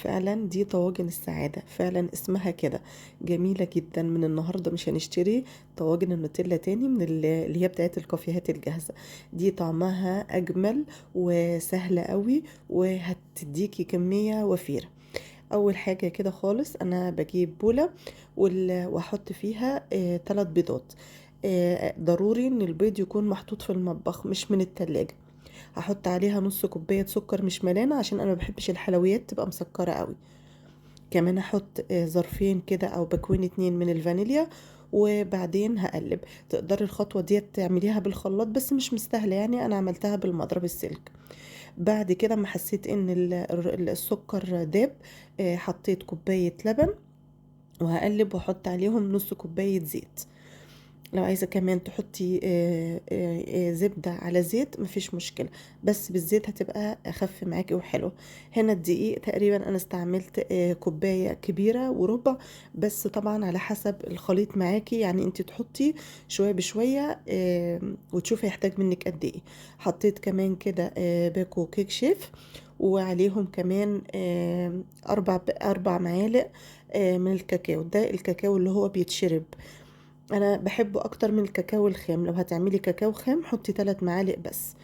فعلا دي طواجن السعادة، فعلا اسمها كده. جميلة جدا. من النهاردة مش هنشتري طواجن النوتيلا تاني من اللي هي بتاعت الكافيهات الجاهزة. دي طعمها أجمل وسهلة قوي، وهتديكي كمية وفيرة. اول حاجة كده خالص انا بجيب بولة واحط فيها 3 بيضات. ضروري ان البيض يكون محطوط في المطبخ مش من التلاجة. هحط عليها نص كوباية سكر مش ملانة عشان انا مبحبش الحلويات تبقى مسكرة قوي. كمان احط ظرفين كده او باكوين 2 من الفانيليا. وبعدين هقلب. تقدري الخطوة دي تعمليها بالخلاط بس مش مستاهلة، يعني انا عملتها بالمضرب السلك. بعد كده ما حسيت ان السكر داب، حطيت كوباية لبن وهقلب واحط عليهم نص كوباية زيت. لو عايزة كمان تحطي زبدة على زيت مفيش مشكلة، بس بالزيت هتبقى أخف معاكي وحلو. هنا الدقيق تقريبا أنا استعملت كوباية كبيرة وربع، بس طبعا على حسب الخليط معاكي، يعني انت تحطي شوية بشوية وتشوفي يحتاج منك قد ايه. حطيت كمان كده باكو كيك شيف، وعليهم كمان 4 معالق من الكاكاو. ده الكاكاو اللي هو بيتشرب. انا بحبه اكتر من الكاكاو الخام. لو هتعملي كاكاو خام حطي 3 معالق بس.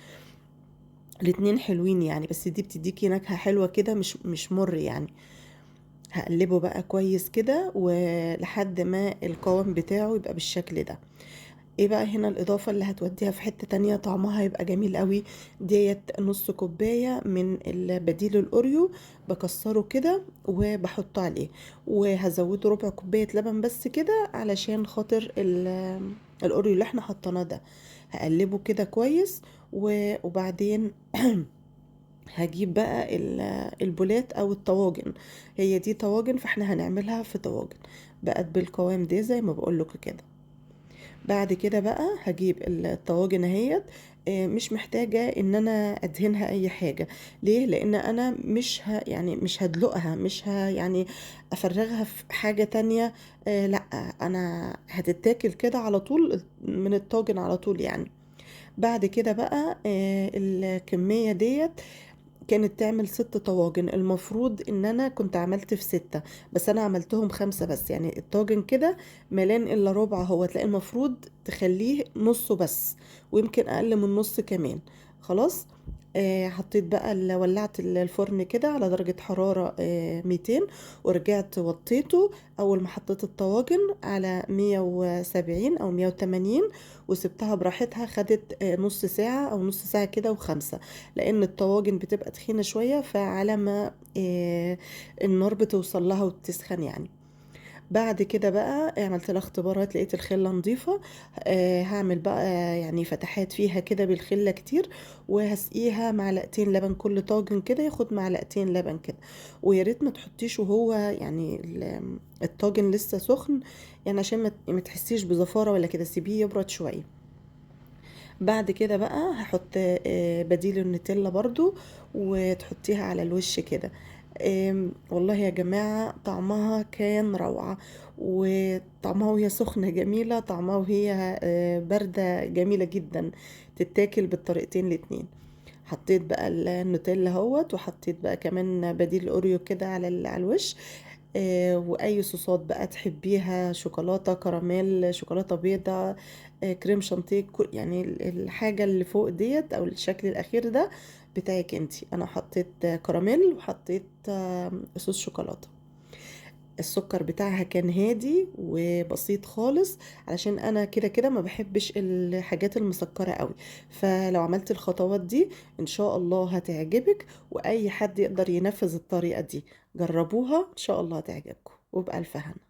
الاتنين حلوين يعني، بس دي بتديكي نكهة حلوة كده، مش مر يعني. هقلبه بقى كويس كده ولحد ما القوام بتاعه يبقى بالشكل ده. ايه بقى هنا الاضافة اللي هتوديها في حتة تانية طعمها يبقى جميل قوي؟ ديت نص كوباية من البديل الاوريو، بكسره كده وبحطه عليه. وهزوده ربع كوباية لبن بس كده علشان خاطر الاوريو اللي احنا حطيناه ده. هقلبه كده كويس وبعدين هجيب بقى البولات او الطواجن. هي دي طواجن، فاحنا هنعملها في طواجن بقت بالقوام ده زي ما بقولك كده. بعد كده بقى هجيب الطواجن اهيت. مش محتاجة ان انا ادهنها اي حاجة. ليه؟ لان انا يعني مش هدلقها، مش يعني افرغها في حاجة تانية. لا، انا هتتاكل كده على طول من الطاجن على طول يعني. بعد كده بقى الكمية ديت كانت تعمل 6 طواجن. المفروض ان انا كنت عملت في 6، بس انا عملتهم 5 بس. يعني الطاجن كده ملان الا ربع، هو تلاقي المفروض تخليه نصه بس، ويمكن اقل من نص كمان. خلاص. حطيت بقى ولعت الفرن كده على درجة حرارة 200، ورجعت وطيته. اول ما حطيت الطواجن على 170 او 180، وسبتها براحتها. خدت نص ساعة او نص ساعة كده وخمسة، لان الطواجن بتبقى تخينة شوية، فعلى ما النار بتوصل لها وتسخن يعني. بعد كده بقى عملت لها اختبارات، لقيت الخلة نظيفة. هعمل بقى يعني فتحات فيها كده بالخلة كتير، وهسقيها معلقتين لبن. كل طاجن كده ياخد معلقتين لبن كده. ويا ريت ما تحطيش وهو يعني الطاجن لسه سخن، يعني عشان ما تحسيش بزفارة ولا كده، سيبيه يبرد شوية. بعد كده بقى هحط بديل النوتيلا برضو، وتحطيها على الوش كده. والله يا جماعة طعمها كان روعة. وطعمها وهي سخنة جميلة، طعمها وهي باردة جميلة جدا. تتاكل بالطريقتين الاتنين. حطيت بقى النوتيلا اهوت، وحطيت بقى كمان بديل اوريو كده على الوش. واي صوصات بقى تحبيها، شوكولاته كراميل، شوكولاته بيضاء، كريم شانتيه، يعني الحاجه اللي فوق ديت او الشكل الاخير ده بتاعك انتي. انا حطيت كراميل وحطيت صوص شوكولاته. السكر بتاعها كان هادي وبسيط خالص، علشان انا كده كده ما بحبش الحاجات المسكرة قوي. فلو عملت الخطوات دي ان شاء الله هتعجبك، واي حد يقدر ينفذ الطريقة دي. جربوها ان شاء الله هتعجبكم، وبألف هنا.